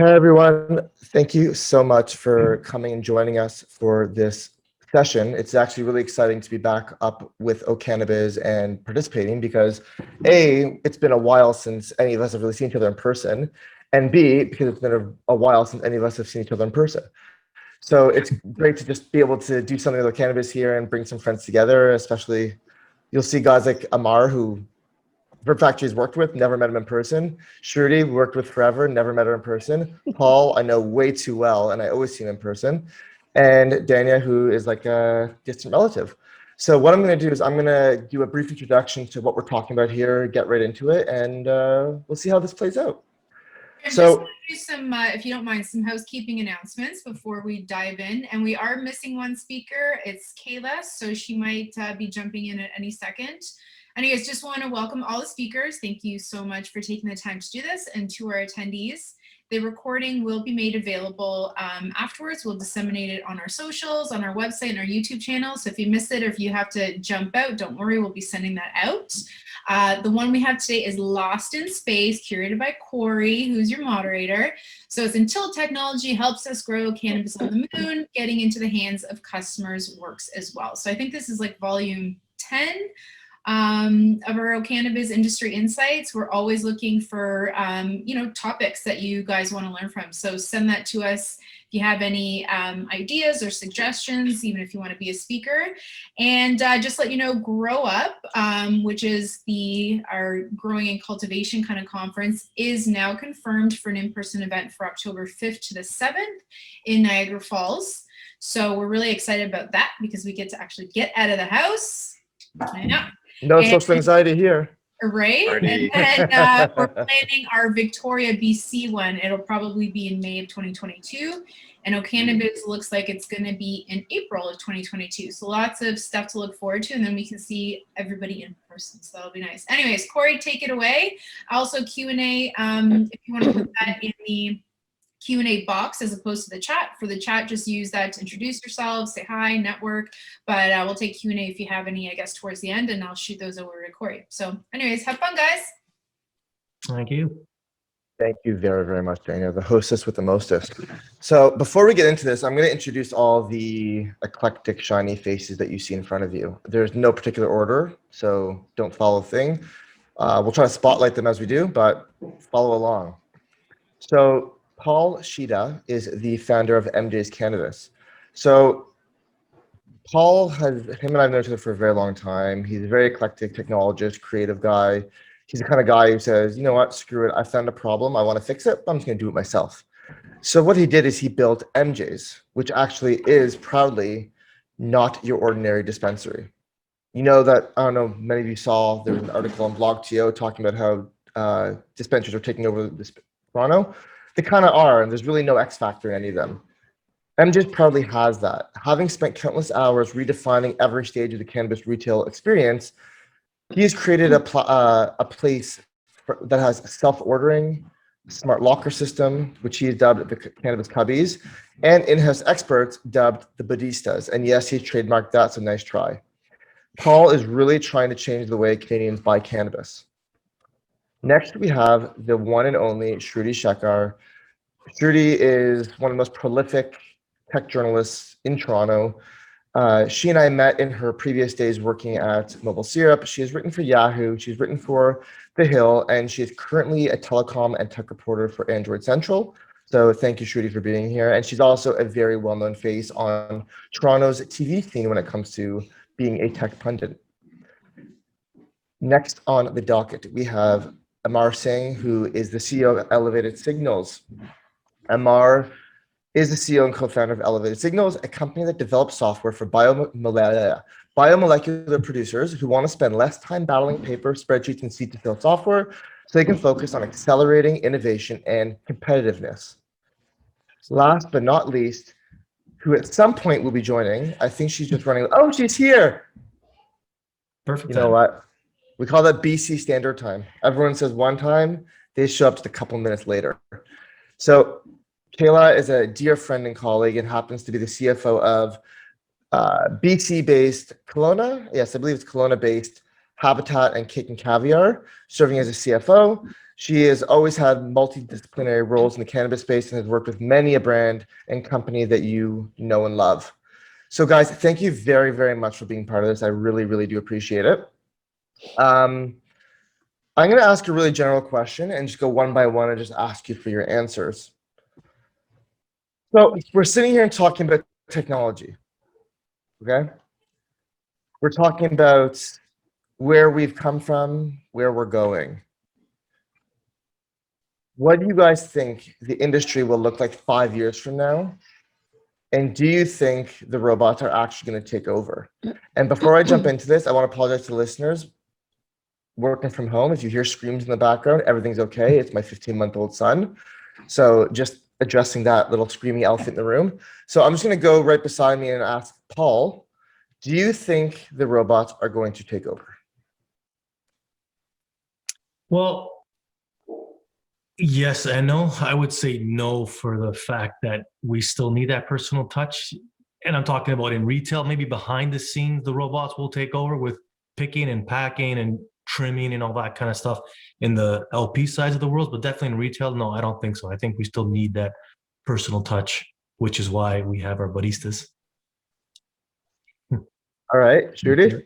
Hey everyone, thank you so much for coming and joining us for this session. It's actually really exciting to be back up with Cannabis and participating because A, it's been a while since any of us have really seen each other in person, and B, because it's been a while since any of us have seen each other in person. So it's great to just be able to do something with Cannabis here and bring some friends together, especially you'll see guys like Amar who Verb Factory's worked with, never met him in person. Shruti, worked with forever, never met her in person. Paul, I know way too well, and I always see him in person. And Dania, who is like a distant relative. So what I'm going to do is I'm going to do a brief introduction to what we're talking about here, get right into it, and we'll see how this plays out. And So just do some, if you don't mind, some housekeeping announcements before we dive in. And we are missing one speaker. It's Kayla, so she might be jumping in at any second. Anyways, just want to welcome all the speakers. Thank you so much for taking the time to do this, and to our attendees. The recording will be made available afterwards. We'll disseminate it on our socials, on our website, and our YouTube channel. So if you miss it or if you have to jump out, don't worry, we'll be sending that out. The one we have today is Lost in Space, curated by Corey, who's your moderator. So it's Until Technology Helps Us Grow Cannabis on the Moon, Getting into the Hands of Customers works as well. So I think this is like volume 10 of our Cannabis industry insights. We're always looking for topics that you guys want to learn from. So send that to us if you have any ideas or suggestions, even if you want to be a speaker. And just let you know, Grow Up, which is our growing and cultivation kind of conference, is now confirmed for an in-person event for October 5th to the 7th in Niagara Falls. So we're really excited about that because we get to actually get out of the house. I know. no social anxiety here. Right. Party. And then we're planning our Victoria, BC one. It'll probably be in May of 2022. And Cannabis looks like it's going to be in April of 2022. So lots of stuff to look forward to. And then we can see everybody in person. So that'll be nice. Anyways, Corey, take it away. Also Q&A, if you want to put that in the Q&A box as opposed to the chat. For the chat, just use that to introduce yourselves, say hi, network. But we'll take Q&A if you have any, I guess, towards the end, and I'll shoot those over to Corey. So anyways, have fun, guys. Thank you. Thank you very, very much, Dania, the hostess with the mostest. So before we get into this, I'm going to introduce all the eclectic, shiny faces that you see in front of you. There's no particular order, so don't follow a thing. We'll try to spotlight them as we do, but follow along. So Paul Shida is the founder of MJ's Cannabis. So him and I have known each other for a very long time. He's a very eclectic technologist, creative guy. He's the kind of guy who says, you know what, screw it. I found a problem. I want to fix it, but I'm just going to do it myself. So what he did is he built MJ's, which actually is proudly not your ordinary dispensary. You know that, I don't know, many of you saw, there was an article on Blog.to talking about how dispensaries are taking over Toronto. They kind of are, and there's really no X factor in any of them. MJ's proudly has that. Having spent countless hours redefining every stage of the cannabis retail experience, he has created a place that has self-ordering, smart locker system, which he has dubbed the Cannabis Cubbies, and in-house experts dubbed the Badistas. And yes, he trademarked that, so nice try. Paul is really trying to change the way Canadians buy cannabis. Next, we have the one and only Shruti Shekhar. Shruti is one of the most prolific tech journalists in Toronto. She and I met in her previous days working at Mobile Syrup. She has written for Yahoo, she's written for The Hill, and she is currently a telecom and tech reporter for Android Central. So thank you, Shruti, for being here. And she's also a very well-known face on Toronto's TV scene when it comes to being a tech pundit. Next on the docket, we have Amar Singh, who is the CEO of Elevated Signals. Amar is the CEO and co-founder of Elevated Signals, a company that develops software for biomolecular producers who want to spend less time battling paper, spreadsheets, and seat-to-fill software so they can focus on accelerating innovation and competitiveness. Last but not least, who at some point will be joining, I think she's just running, oh, she's here. Perfect. You know what? We call that BC Standard Time. Everyone says one time, they show up just a couple minutes later. So Kayla is a dear friend and colleague and happens to be the CFO of BC-based Kelowna. Yes, I believe it's Kelowna-based Habitat, and Cake and Caviar, serving as a CFO. She has always had multidisciplinary roles in the cannabis space and has worked with many a brand and company that you know and love. So guys, thank you very, very much for being part of this. I really, really do appreciate it. I'm going to ask a really general question and just go one by one and just ask you for your answers. So we're sitting here and talking about technology, okay? We're talking about where we've come from, where we're going. What do you guys think the industry will look like 5 years from now? And do you think the robots are actually going to take over? And before I jump into this, I want to apologize to listeners working from home. If you hear screams in the background, everything's okay. It's my 15-month-old son. So just addressing that little screaming elephant in the room. So I'm just going to go right beside me and ask Paul, do you think the robots are going to take over? Well, yes and no. I would say no for the fact that we still need that personal touch. And I'm talking about in retail, maybe behind the scenes, the robots will take over with picking and packing and trimming and all that kind of stuff in the LP sides of the world. But definitely in retail, no, I don't think so. I think we still need that personal touch, which is why we have our baristas. All right, Judy?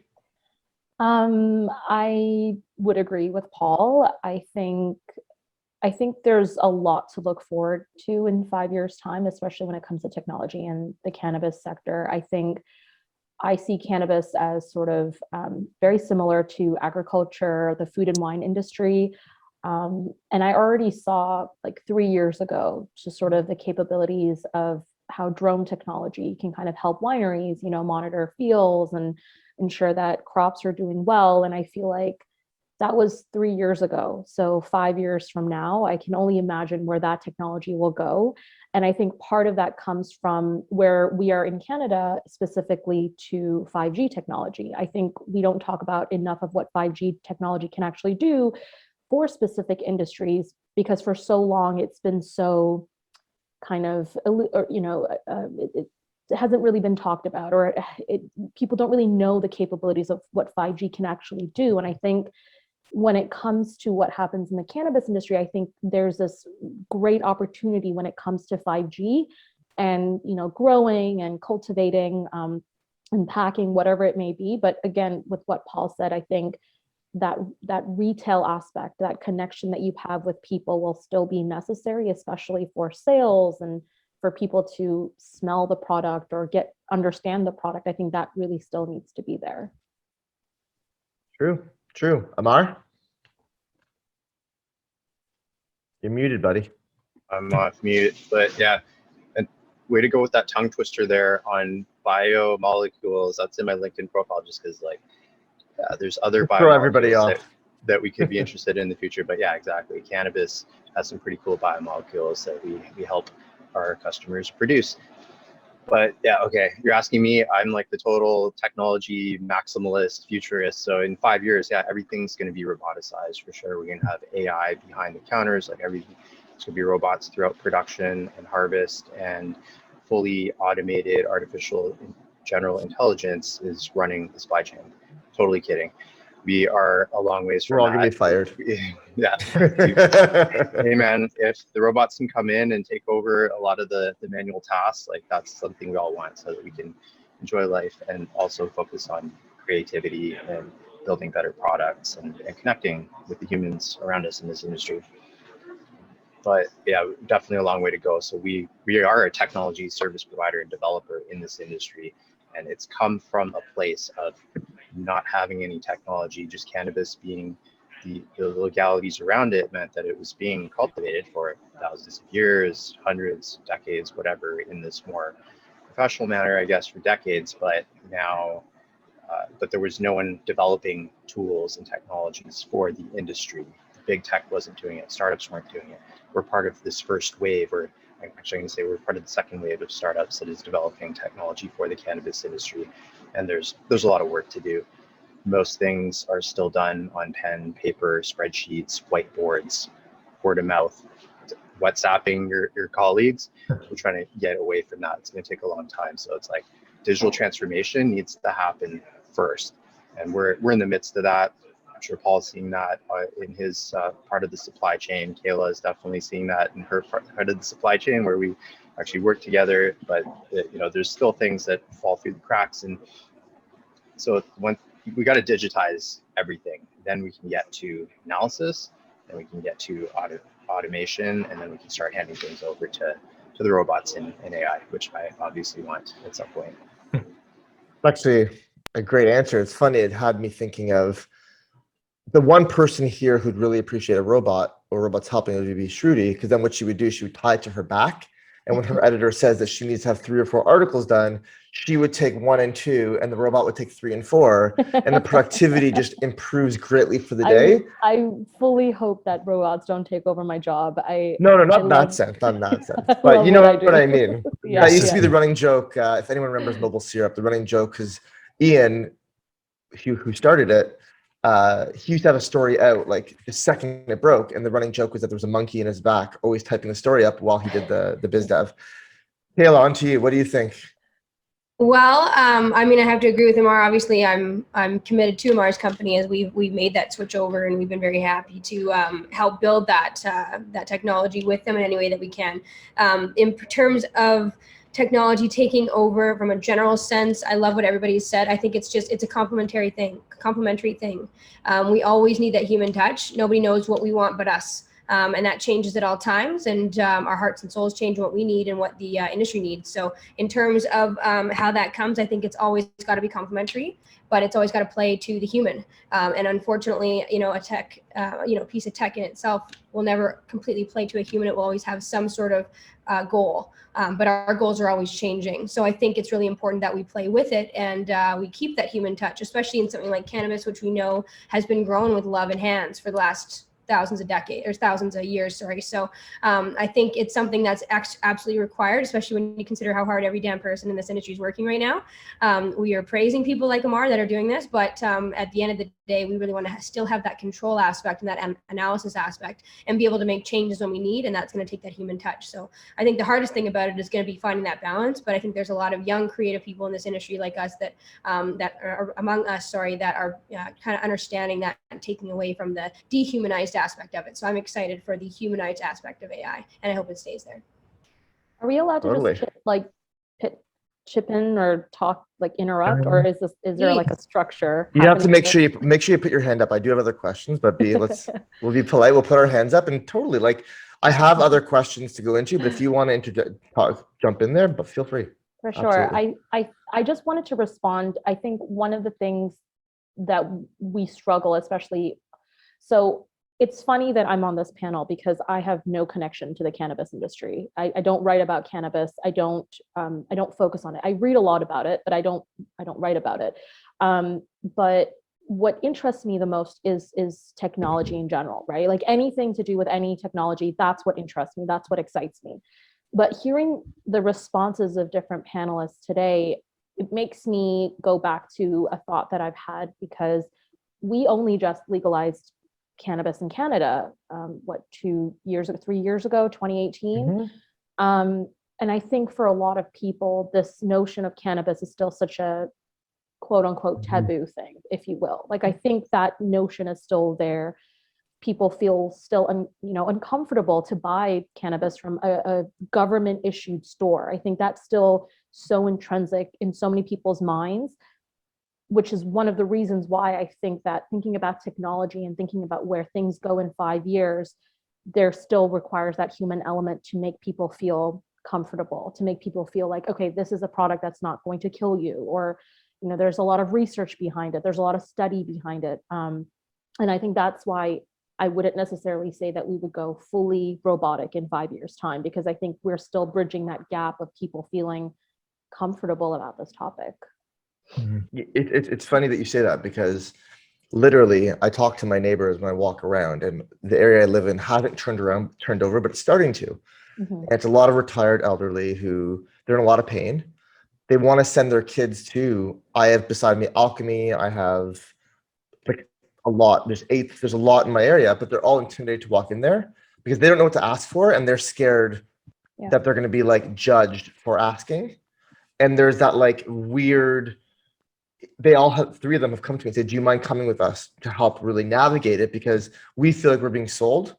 I would agree with Paul. I think there's a lot to look forward to in 5 years' time, especially when it comes to technology and the cannabis sector. I think I see cannabis as sort of very similar to agriculture, the food and wine industry. And I already saw like 3 years ago, just sort of the capabilities of how drone technology can kind of help wineries, monitor fields and ensure that crops are doing well. And I feel like that was 3 years ago. So 5 years from now, I can only imagine where that technology will go. And I think part of that comes from where we are in Canada, specifically to 5G technology. I think we don't talk about enough of what 5G technology can actually do for specific industries, because for so long it's been so kind of, it hasn't really been talked about, or people don't really know the capabilities of what 5G can actually do. And I think when it comes to what happens in the cannabis industry, I think there's this great opportunity when it comes to 5G and, growing and cultivating and packing, whatever it may be. But again, with what Paul said, I think that retail aspect, that connection that you have with people will still be necessary, especially for sales and for people to smell the product or understand the product. I think that really still needs to be there. True. Amar? You're muted, buddy. I'm off mute, but yeah, and way to go with that tongue twister there on biomolecules. That's in my LinkedIn profile just because there's other Throw everybody biomolecules off. that we could be interested in the future. But yeah, exactly. Cannabis has some pretty cool biomolecules that we help our customers produce. But yeah, okay, you're asking me, I'm like the total technology maximalist futurist. So in 5 years, yeah, everything's going to be roboticized for sure. We're going to have AI behind the counters, like everything. It's going to be robots throughout production and harvest, and fully automated artificial general intelligence is running the supply chain. Totally kidding. We are a long ways from We're all that. going to be fired. Yeah. Hey man, if the robots can come in and take over a lot of the manual tasks, like that's something we all want so that we can enjoy life and also focus on creativity and building better products and connecting with the humans around us in this industry. But yeah, definitely a long way to go. So we are a technology service provider and developer in this industry, and it's come from a place of not having any technology, just cannabis being the legalities around it meant that it was being cultivated for thousands of years, hundreds, decades, whatever, in this more professional manner, I guess, for decades. But now, but there was no one developing tools and technologies for the industry. Big tech wasn't doing it. Startups weren't doing it. We're part of this first wave, or I'm actually going to say we're part of the second wave of startups that is developing technology for the cannabis industry. And there's a lot of work to do. Most things are still done on pen, paper, spreadsheets, whiteboards, word of mouth, WhatsApping your colleagues. We're trying to get away from that. It's going to take a long time. So it's like digital transformation needs to happen first. And we're in the midst of that. I'm sure Paul's seeing that in his part of the supply chain. Kayla is definitely seeing that in her part of the supply chain where we actually work together, but there's still things that fall through the cracks. And so when we got to digitize everything, then we can get to analysis, then we can get to automation, and then we can start handing things over to the robots in AI, which I obviously want at some point. Actually, a great answer. It's funny. It had me thinking of the one person here who'd really appreciate a robot or robots helping her would be Shruti, because then what she would do, she would tie it to her back. And when her editor says that she needs to have 3 or 4 articles done, she would take 1 and 2, and the robot would take 3 and 4, and the productivity just improves greatly for the day. I fully hope that robots don't take over my job. No, not I in that love- sense, not in that sense. I But love you know what I what I do. mean. Yeah, That used to yeah. be the running joke. If anyone remembers Mobile Syrup, the running joke, because Ian, who started it, he used to have a story out like the second it broke, and the running joke was that there was a monkey in his back always typing the story up while he did the biz dev. Kayla, on to you. What do you think? Well, I mean, I have to agree with Amar. Obviously, I'm committed to Amar's company as we've made that switch over, and we've been very happy to help build that technology with them in any way that we can. In terms of technology taking over from a general sense, I love what everybody said. I think it's a complementary thing. We always need that human touch. Nobody knows what we want but us. And that changes at all times, and our hearts and souls change what we need and what the industry needs. So in terms of how that comes, I think it's always got to be complementary, but it's always got to play to the human. And unfortunately, a tech, piece of tech in itself will never completely play to a human. It will always have some sort of goal, but our goals are always changing. So I think it's really important that we play with it and we keep that human touch, especially in something like cannabis, which we know has been grown with love and hands for the last thousands of years. So I think it's something that's absolutely required, especially when you consider how hard every damn person in this industry is working right now. We are praising people like Amar that are doing this, but at the end of the day, we really want to still have that control aspect and that analysis aspect and be able to make changes when we need, and that's going to take that human touch. So I think the hardest thing about it is going to be finding that balance, but I think there's a lot of young creative people in this industry like us that are among us, that are kind of understanding that and taking away from the dehumanized aspect of it. So I'm excited for the humanized aspect of AI, and I hope it stays there. Are we allowed to Totally. just chip in or talk, interrupt, or is there like a structure? You have to happening make sure you put your hand up. I do have other questions, but we'll be polite. We'll put our hands up, and totally, I have other questions to go into, but if you want to jump in there, but feel free. For sure. Absolutely. I just wanted to respond. I think one of the things that we struggle, especially, so it's funny that I'm on this panel because I have no connection to the cannabis industry. I don't write about cannabis. I don't focus on it. I read a lot about it, but I don't write about it. But what interests me the most is technology in general, right? Like anything to do with any technology, that's what interests me. That's what excites me. But hearing the responses of different panelists today, it makes me go back to a thought that I've had, because we only just legalized cannabis in Canada, 3 years ago, 2018. Mm-hmm. And I think for a lot of people, this notion of cannabis is still such a quote unquote taboo thing, if you will. I think that notion is still there. People feel still uncomfortable to buy cannabis from a government issued store. I think that's still so intrinsic in so many people's minds, which is one of the reasons why I think that thinking about technology and thinking about where things go in 5 years, there still requires that human element to make people feel comfortable, to make people feel like, okay, this is a product that's not going to kill you, or there's a lot of research behind it, there's a lot of study behind it. And I think that's why I wouldn't necessarily say that we would go fully robotic in 5 years' time, because I think we're still bridging that gap of people feeling comfortable about this topic. It's funny that you say that, because literally I talk to my neighbors when I walk around, and the area I live in hasn't turned over, but it's starting to. And it's a lot of retailed elderly who they're in a lot of pain. They want to send their kids to, I have beside me Alchemy, I have a lot, there's a lot in my area, but they're all intimidated to walk in there because they don't know what to ask for, and they're scared that they're going to be judged for asking. And there's that weird, they all have, three of them have come to me and said, do you mind coming with us to help really navigate it? Because we feel like we're being sold.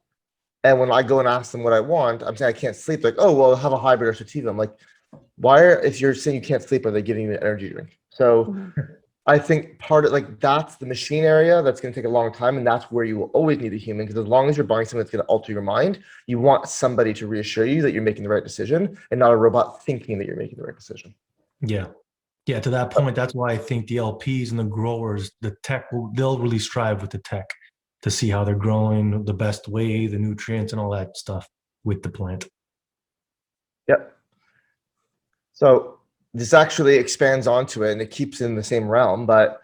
And when I go and ask them what I want, I'm saying I can't sleep. Like, oh, well, have a hybrid or sativa. I'm like, why are, if you're saying you can't sleep, are they giving you an energy drink? So Mhm. I think part of like, that's the machine area that's going to take a long time. And that's where you will always need a human, because as long as you're buying something that's going to alter your mind, you want somebody to reassure you that you're making the right decision and not a robot thinking that you're making the right decision. Yeah. Yeah. To that point, that's why I think the LPs and the growers, the tech, they'll really strive with the tech to see how they're growing the best way, the nutrients and all that stuff with the plant. Yep. So this actually expands onto it and it keeps in the same realm. But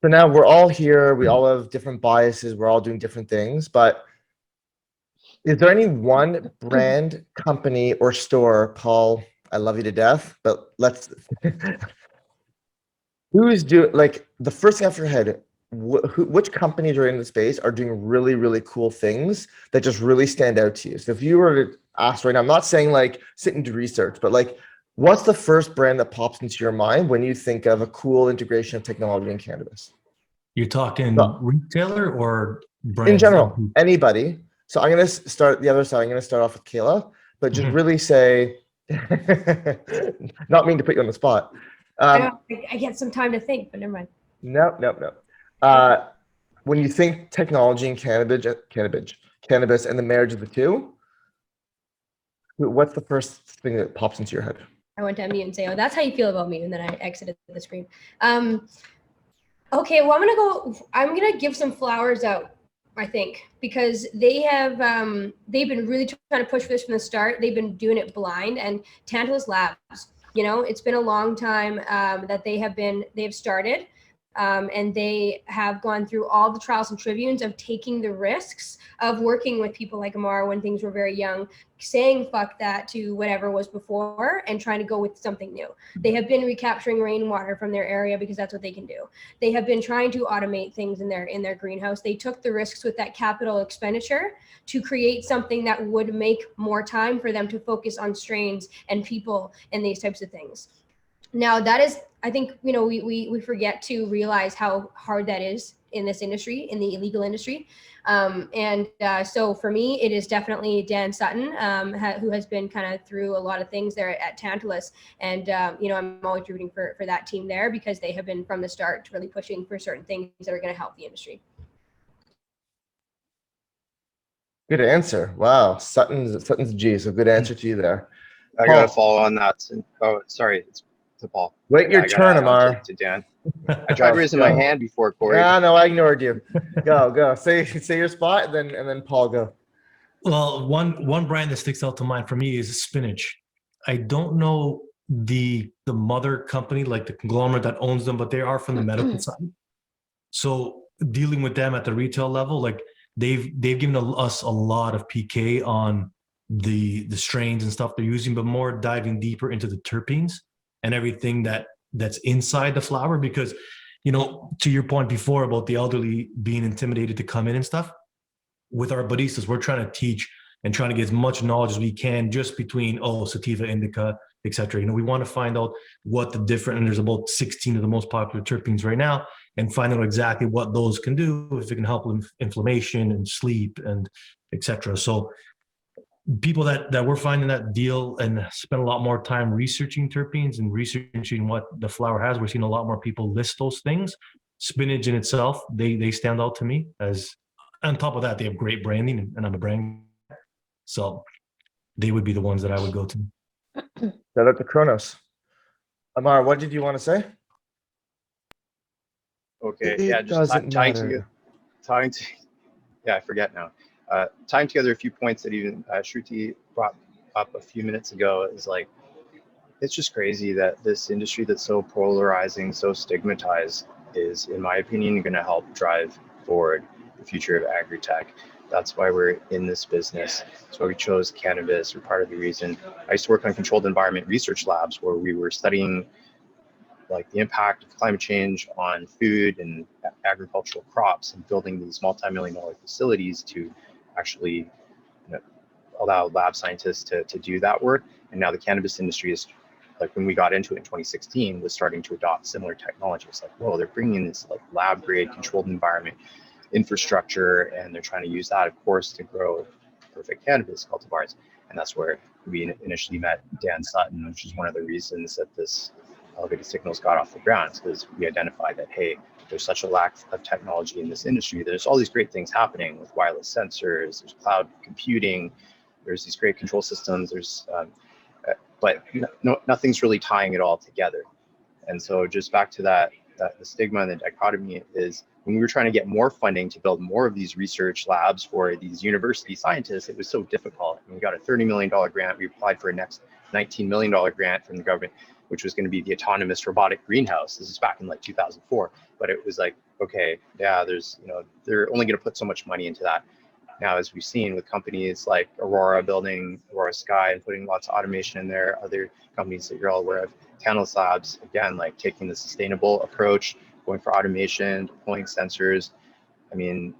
so now we're all here. We all have different biases. We're all doing different things. But is there any one brand, company, or store, Paul? I love you to death, but let's. Who's doing, like, the first thing off your head? Which companies are in the space are doing really, really cool things that just really stand out to you? So if you were to ask right now, I'm not saying like sit and do research, but like, what's the first brand that pops into your mind when you think of a cool integration of technology in cannabis? You're talking So, retailer or in brands? general, anybody. So I'm going to start the other side. I'm going to start off with Kayla, but just Mhm. really say, not mean to put you on the spot. I get some time to think, but never mind. No. When you think technology and cannabis and the marriage of the two, what's the first thing that pops into your head? I went to unmute and say, "Oh, that's how you feel about me," and then I exited the screen. Okay, well, I'm gonna give some flowers out, I think, because they've been really trying to push for this from the start. They've been doing it blind, and Tantalus Labs, it's been a long time that they've started. And they have gone through all the trials and tribunes of taking the risks of working with people like Amar when things were very young, saying fuck that to whatever was before and trying to go with something new. They have been recapturing rainwater from their area because that's what they can do. They have been trying to automate things in their greenhouse. They took the risks with that capital expenditure to create something that would make more time for them to focus on strains and people and these types of things. Now that is, I think, we forget to realize how hard that is in this industry, in the illegal industry. So for me, it is definitely Dan Sutton, who has been kind of through a lot of things there at Tantalus. And, I'm always rooting for that team there because they have been from the start really pushing for certain things that are going to help the industry. Good answer. Wow, Sutton's G. So good answer to you there. I Paul. gotta follow on that. Oh, sorry, it's to Paul. Wait your I gotta turn, add on Amar. to Dan. I tried raising my hand before, Corey. Yeah, no, I ignored you. Go. Say your spot, and then Paul, go. Well, one brand that sticks out to mind for me is Spinach. I don't know the mother company, like the conglomerate that owns them, but they are from the medical side. So dealing with them at the retail level, like they've given us a lot of PK on the strains and stuff they're using, but more diving deeper into the terpenes and everything that's inside the flower. Because, to your point before about the elderly being intimidated to come in and stuff, with our baristas, we're trying to teach and trying to get as much knowledge as we can just between, sativa, indica, etc. We want to find out what the different, and there's about 16 of the most popular terpenes right now, and find out exactly what those can do, if it can help with inflammation and sleep and etc. So people that we're finding that deal and spend a lot more time researching terpenes and researching what the flower has, we're seeing a lot more people list those things. Spinach in itself, they stand out to me as, on top of that, they have great branding, and I'm a brand, so they would be the ones that I would go to. Shout out to Kronos. Amar, what did you want to say? Okay, It yeah, just doesn't matter. Yeah, I forget now. Tying together a few points that even Shruti brought up a few minutes ago is like, it's just crazy that this industry that's so polarizing, so stigmatized, is, in my opinion, going to help drive forward the future of agri-tech. That's why we're in this business. That's why we chose cannabis, or part of the reason. I used to work on controlled environment research labs where we were studying like the impact of climate change on food and agricultural crops, and building these multi-million-dollar facilities to actually allow lab scientists to do that work. And now the cannabis industry is like when we got into it in 2016, was starting to adopt similar technologies. Like, whoa, they're bringing this like lab grade controlled environment infrastructure, and they're trying to use that, of course, to grow perfect cannabis cultivars. And that's where we initially met Dan Sutton, which is one of the reasons that this elevated signals got off the ground, because we identified that, hey, there's such a lack of technology in this industry. There's all these great things happening with wireless sensors, there's cloud computing, there's these great control systems, there's but nothing's really tying it all together. And so just back to that the stigma and the dichotomy is, when we were trying to get more funding to build more of these research labs for these university scientists, it was so difficult. And we got a $30 million grant. We applied for a next $19 million grant from the government, which was going to be the autonomous robotic greenhouse. This is back in like 2004. But it was like, okay, yeah, they're only going to put so much money into that. Now, as we've seen with companies like Aurora building Aurora Sky and putting lots of automation in there, other companies that you're all aware of, Cannabis Labs, again, like taking the sustainable approach, going for automation, deploying sensors. I mean,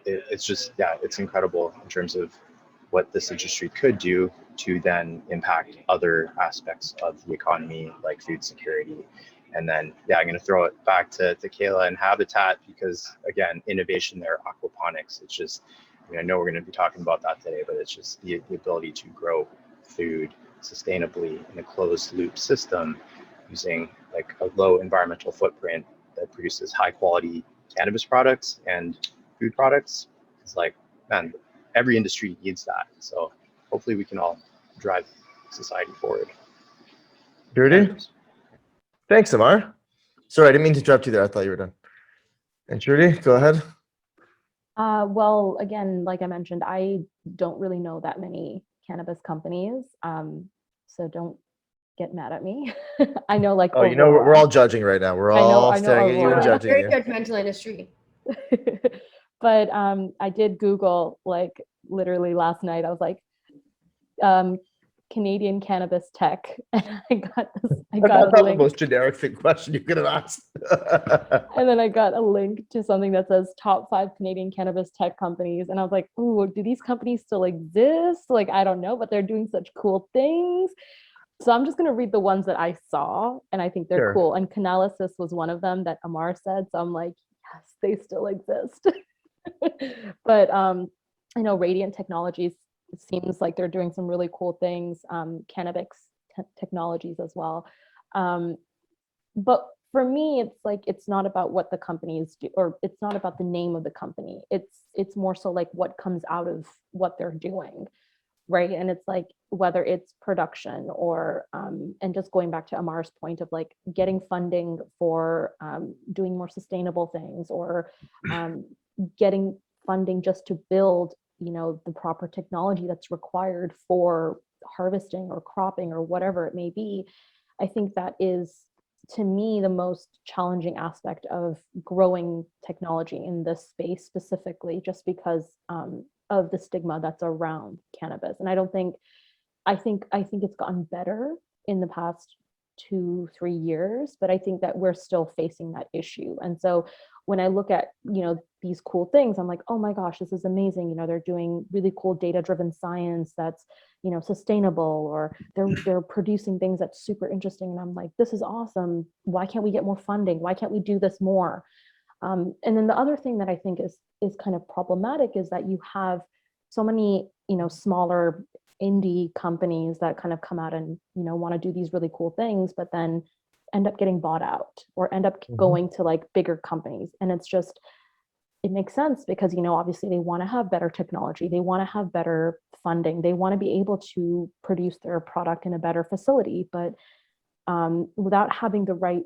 it's just, yeah, it's incredible in terms of what this industry could do to then impact other aspects of the economy, like food security. And then, yeah, I'm going to throw it back to Kayla and Habitat, because again, innovation there, aquaponics. It's just, I know we're going to be talking about that today, but it's just the ability to grow food sustainably in a closed loop system using like a low environmental footprint that produces high quality cannabis products and food products. It's like, man, every industry needs that. So hopefully we can all drive society forward. Trudy? Thanks, Amar. Sorry, I didn't mean to interrupt you there. I thought you were done. And Trudy, go ahead. Well, again, like I mentioned, I don't really know that many cannabis companies, so don't get mad at me. I know, like, Oh, you know, we're all judging right now. We're all staring at you and Aurora. judging Very you. judgmental industry. But I did Google, like, literally last night. I was like, Canadian cannabis tech, and I got That's a the link. most generic question you could have asked. And then I got a link to something that says top 5 Canadian cannabis tech companies. And I was like, ooh, do these companies still exist? Like, I don't know, but they're doing such cool things. So I'm just going to read the ones that I saw, and I think they're Sure. cool. And Canalysis was one of them that Amar said. So I'm like, yes, they still exist. But I know Radiant Technologies, it seems like they're doing some really cool things, Cannabis Technologies as well. But for me, it's like, it's not about what the companies do, or it's not about the name of the company. It's more so like what comes out of what they're doing, right? And it's like, whether it's production or and just going back to Amar's point of like getting funding for doing more sustainable things, or getting funding just to build, the proper technology that's required for harvesting or cropping or whatever it may be. I think that is, to me, the most challenging aspect of growing technology in this space specifically, just because of the stigma that's around cannabis. And I think it's gotten better in the past 2-3 years, but I think that we're still facing that issue. And so when I look at, these cool things, I'm like, oh my gosh, this is amazing. They're doing really cool data-driven science that's, sustainable, or they're producing things that's super interesting. And I'm like, this is awesome. Why can't we get more funding? Why can't we do this more? And then the other thing that I think is kind of problematic is that you have so many, smaller indie companies that kind of come out and, want to do these really cool things, but then end up getting bought out, or end up going to like bigger companies. And it's just, it makes sense because, obviously they want to have better technology. They want to have better funding. They want to be able to produce their product in a better facility, but without having the right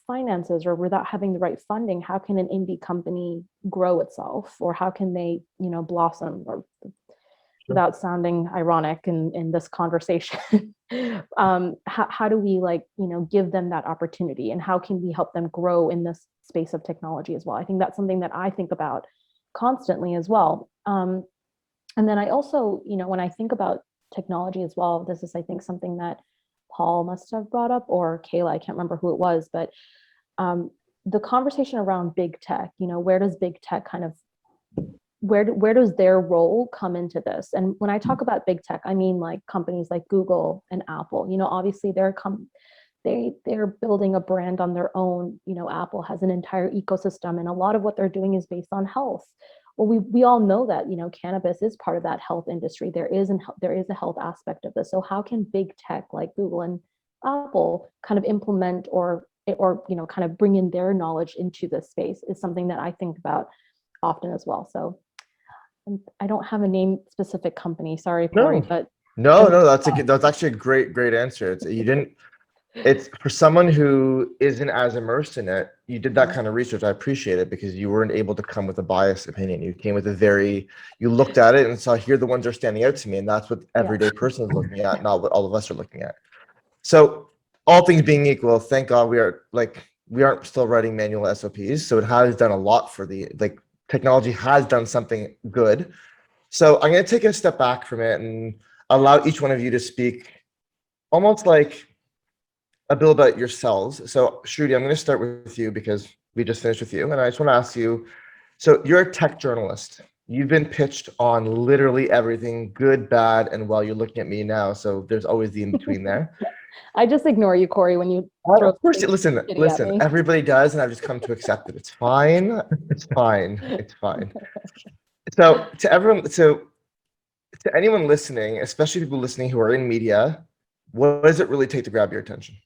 finances or without having the right funding, how can an indie company grow itself, or how can they, blossom, or without sounding ironic in this conversation, how do we give them that opportunity, and how can we help them grow in this space of technology as well? I think that's something that I think about constantly as well. And then I also, when I think about technology as well, this is, I think, something that Paul must have brought up, or Kayla, I can't remember who it was, but the conversation around big tech, where does big tech kind of where does their role come into this? And when I talk about big tech, I mean like companies like Google and Apple. Obviously they're building a brand on their own. Apple has an entire ecosystem, and a lot of what they're doing is based on health. Well, we all know that cannabis is part of that health industry. There is a health aspect of this. So how can big tech like Google and Apple kind of implement or kind of bring in their knowledge into this space is something that I think about often as well. So I don't have a name specific company. Sorry, Corey, but no, that's actually a great answer. It's for someone who isn't as immersed in it. You did that kind of research. I appreciate it because you weren't able to come with a biased opinion. You came with you looked at it and saw, here are the ones that are standing out to me. And that's what everyday person is looking at, not what all of us are looking at. So all things being equal, thank God we aren't still writing manual SOPs. So it has done a lot for technology has done something good. So I'm going to take a step back from it and allow each one of you to speak almost like a bit about yourselves. So Shruti, I'm going to start with you because we just finished with you. And I just want to ask you, so you're a tech journalist. You've been pitched on literally everything, good, bad, and well, you're looking at me now. So there's always the in-between there. I just ignore you, Corey, when you throw. Of course, listen, everybody does, and I've just come to accept it. It's fine. It's fine. It's fine. So to anyone listening, especially people listening who are in media, what does it really take to grab your attention?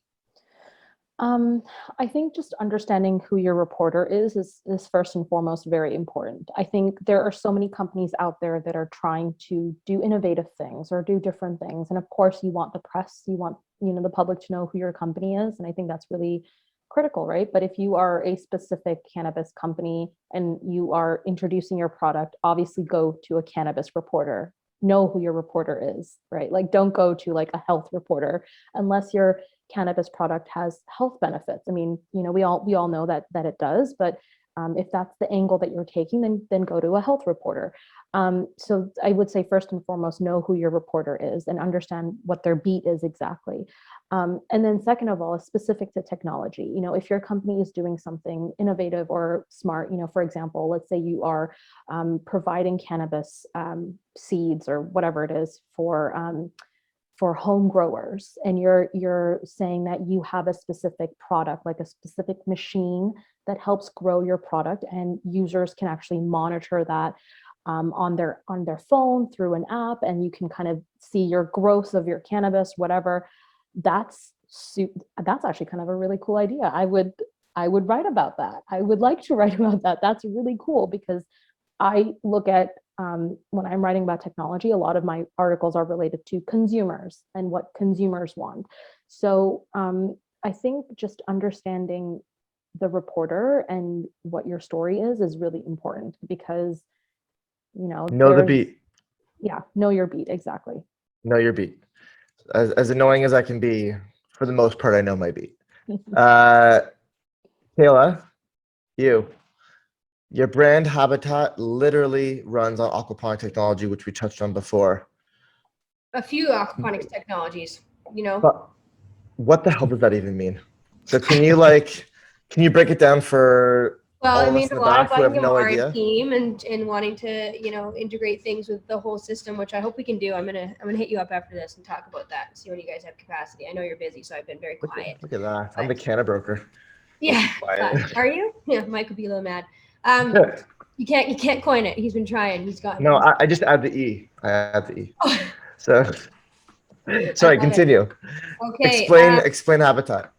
I think just understanding who your reporter is first and foremost very important. I think there are so many companies out there that are trying to do innovative things or do different things. And of course, you want the press, you want the public to know who your company is. And I think that's really critical, right? But if you are a specific cannabis company and you are introducing your product, obviously go to a cannabis reporter. Know who your reporter is, right? Like don't go to like a health reporter unless your cannabis product has health benefits. I mean, we all know that it does, but if that's the angle that you're taking, then go to a health reporter. So I would say first and foremost, know who your reporter is and understand what their beat is exactly. And then second of all, is specific to technology. If your company is doing something innovative or smart, for example, let's say you are providing cannabis seeds or whatever it is for home growers, and you're saying that you have a specific product, like a specific machine that helps grow your product, and users can actually monitor that on their phone through an app, and you can kind of see your growth of your cannabis, whatever. That's actually kind of a really cool idea. I would write about that. I would like to write about that. That's really cool because I look at when I'm writing about technology, a lot of my articles are related to consumers and what consumers want. So I think just understanding the reporter and what your story is really important because, know the beat. Yeah, know your beat. Exactly. Know your beat. As annoying as I can be, for the most part, I know my beat. Kayla, your brand Habitat literally runs on aquaponic technology, which we touched on before. A few aquaponics technologies, But what the hell does that even mean? So can you break it down for all of us in the back who have no idea? Team and wanting to integrate things with the whole system, which I hope we can do. I'm gonna hit you up after this and talk about that. See when you guys have capacity. I know you're busy, so I've been very quiet. Look at that. I'm the canna broker. Yeah. Are you? Yeah, Mike would be a little mad. You can't coin it. He's been trying. He's got. No, I just add the E. I add the E. So, sorry, continue. Okay. Explain Habitat.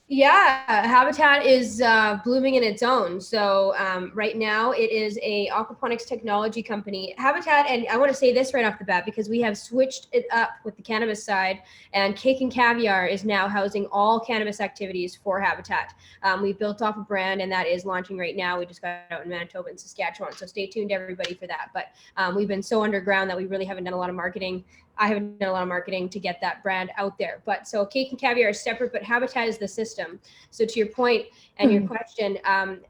Yeah, Habitat is blooming in its own. So right now it is a aquaponics technology company. Habitat, and I want to say this right off the bat because we have switched it up with the cannabis side, and Cake and Caviar is now housing all cannabis activities for Habitat. We've built off a brand, and that is launching right now. We just got out in Manitoba and Saskatchewan, so stay tuned, everybody, for that. But we've been so underground that we really haven't done a lot of marketing. I haven't done a lot of marketing to get that brand out there. But so Cake and Caviar is separate, but Habitat is the system. So to your point and your question,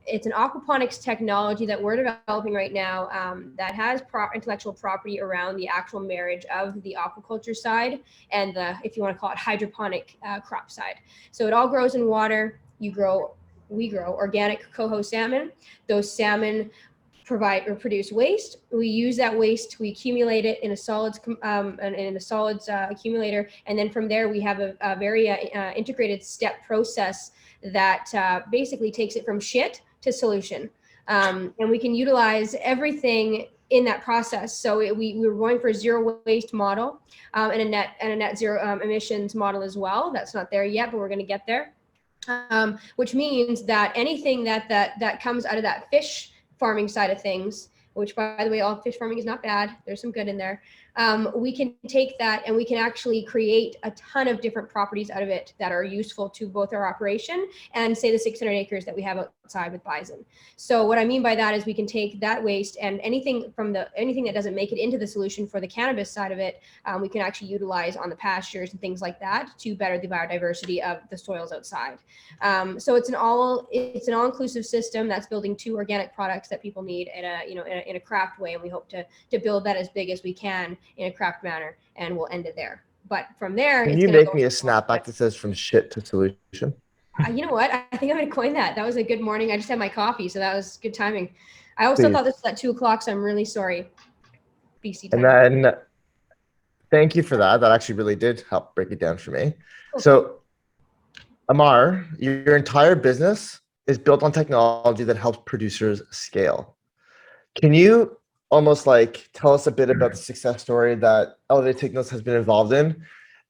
it's an aquaponics technology that we're developing right now that has intellectual property around the actual marriage of the aquaculture side and the, if you want to call it, hydroponic crop side. So it all grows in water. We grow organic coho salmon. Those salmon provide or produce waste. We use that waste, we accumulate it in a solids accumulator, and then from there we have a very integrated step process that basically takes it from shit to solution. And we can utilize everything in that process. So we were going for a zero waste model and a net zero emissions model as well. That's not there yet, but we're going to get there. Which means that anything that comes out of that fish farming side of things, which by the way, all fish farming is not bad. There's some good in there. We can take that and we can actually create a ton of different properties out of it that are useful to both our operation and say the 600 acres that we have outside with bison. So what I mean by that is we can take that waste and anything that doesn't make it into the solution for the cannabis side of it, we can actually utilize on the pastures and things like that to better the biodiversity of the soils outside. So it's an all-inclusive system that's building 2 organic products that people need in a craft way, and we hope to build that as big as we can in a craft manner, and we'll end it there. But from there, Can you make me a snapback that says from shit to solution? You know what? I think I'm going to coin that. That was a good morning. I just had my coffee, so that was good timing. I also thought this was at 2:00, so I'm really sorry. BC time. And then thank you for that. That actually really did help break it down for me. Okay. So Amar, your entire business is built on technology that helps producers scale. Can you almost like tell us a bit about the success story that Elevated Signals has been involved in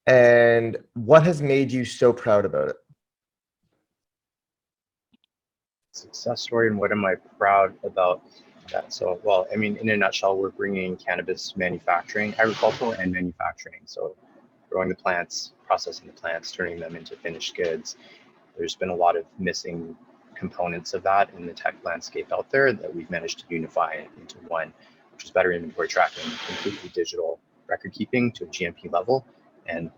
and what has made you so proud about it? Success story and what am I proud about that? So, well, I mean, in a nutshell, we're bringing cannabis manufacturing, agricultural and manufacturing. So growing the plants, processing the plants, turning them into finished goods. There's been a lot of missing components of that in the tech landscape out there that we've managed to unify into one, which is better inventory tracking, completely digital record keeping to a GMP level, and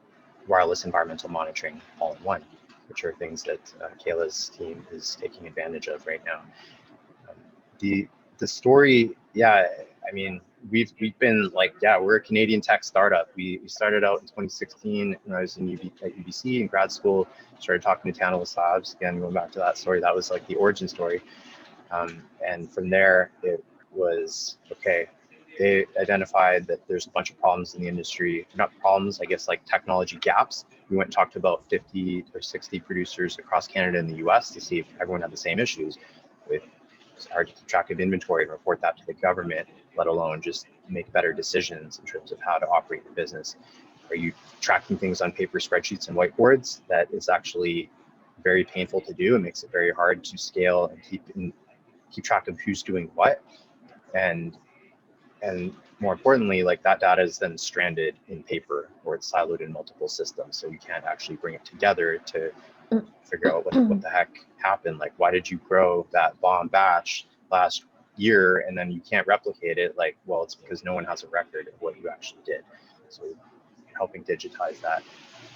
wireless environmental monitoring all in one, which are things that Kayla's team is taking advantage of right now. The story, yeah, I mean, we've been like, yeah, we're a Canadian tech startup. We started out in 2016 when I was at UBC in grad school, started talking to Tantalus Labs. Again, going back to that story, that was like the origin story. And from there, it was, okay, they identified that there's a bunch of problems in the industry, not problems, I guess like technology gaps. We went and talked to about 50 or 60 producers across Canada and the US to see if everyone had the same issues with it's hard to keep track of inventory and report that to the government, let alone just make better decisions in terms of how to operate your business. Are you tracking things on paper spreadsheets and whiteboards? That is actually very painful to do. It makes it very hard to scale and keep track of who's doing what. And more importantly, like that data is then stranded in paper or it's siloed in multiple systems. So you can't actually bring it together to figure out what the heck happened. Like, why did you grow that bomb batch last year and then you can't replicate it? Like, well, it's because no one has a record of what you actually did. So helping digitize that.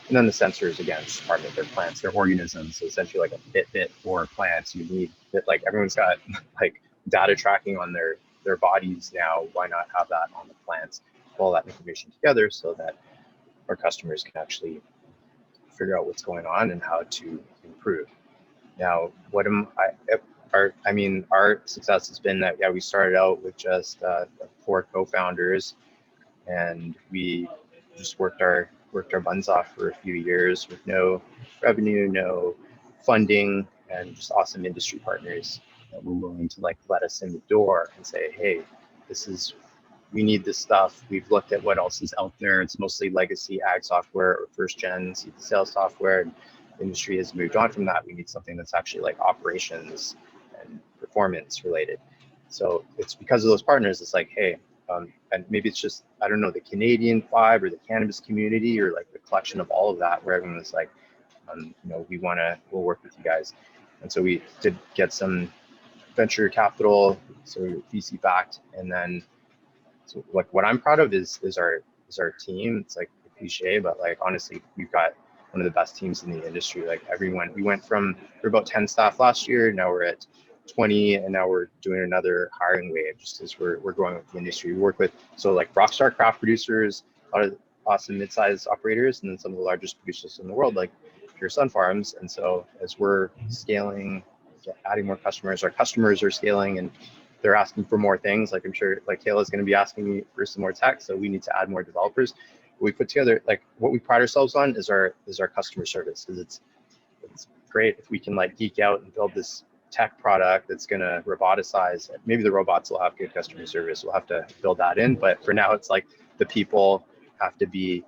And then the sensors, again, it's part of their plants, their organisms. So essentially like a Fitbit for plants. You need that, like everyone's got like data tracking on their bodies now. Why not have that on the plants? Pull all that information together so that our customers can actually figure out what's going on and how to improve. Now, our success has been that, yeah, we started out with just 4 co-founders and we just worked our buns off for a few years with no revenue, no funding, and just awesome industry partners that were willing to like let us in the door and say, hey, we need this stuff. We've looked at what else is out there. It's mostly legacy ag software or first gen sales software. And the industry has moved on from that. We need something that's actually like operations and performance related. So it's because of those partners, it's like, hey, and maybe it's just, I don't know, the Canadian vibe or the cannabis community or like the collection of all of that where everyone was like, we'll work with you guys. And so we did get some venture capital, so VC backed, and then so like what I'm proud of is our team. It's like a cliche, but like honestly, we've got one of the best teams in the industry. Like everyone, we're about 10 staff last year. Now we're at 20, and now we're doing another hiring wave just as we're growing with the industry. We work with like rockstar craft producers, a lot of awesome mid-sized operators, and then some of the largest producers in the world, like Pure Sun Farms. And so as we're scaling, adding more customers, our customers are scaling, and they're asking for more things. Like I'm sure like Kayla's going to be asking me for some more tech, so we need to add more developers. We put together, like, what we pride ourselves on is our customer service, because it's great if we can like geek out and build this tech product that's going to roboticize. Maybe the robots will have good customer service. We'll have to build that in, but for now it's like the people have to be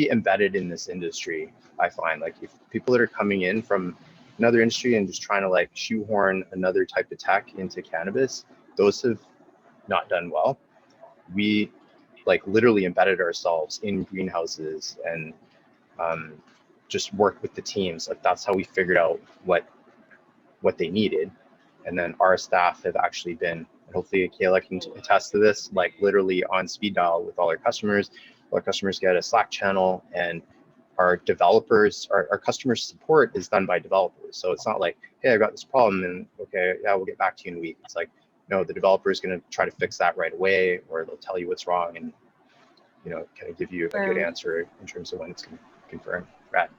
embedded in this industry. I find like if people that are coming in from another industry and just trying to like shoehorn another type of tech into cannabis, those have not done well. We like literally embedded ourselves in greenhouses and just worked with the teams. Like that's how we figured out what they needed. And then our staff have actually been, and hopefully Kayla can attest to this, like literally on speed dial with all our customers. Our customers get a Slack channel, and our developers, our customer support is done by developers. So it's not like, hey, I got this problem and okay, yeah, we'll get back to you in a week. It's like, no, the developer is going to try to fix that right away, or they'll tell you what's wrong and, you know, kind of give you a good answer in terms of when it's confirmed. Right.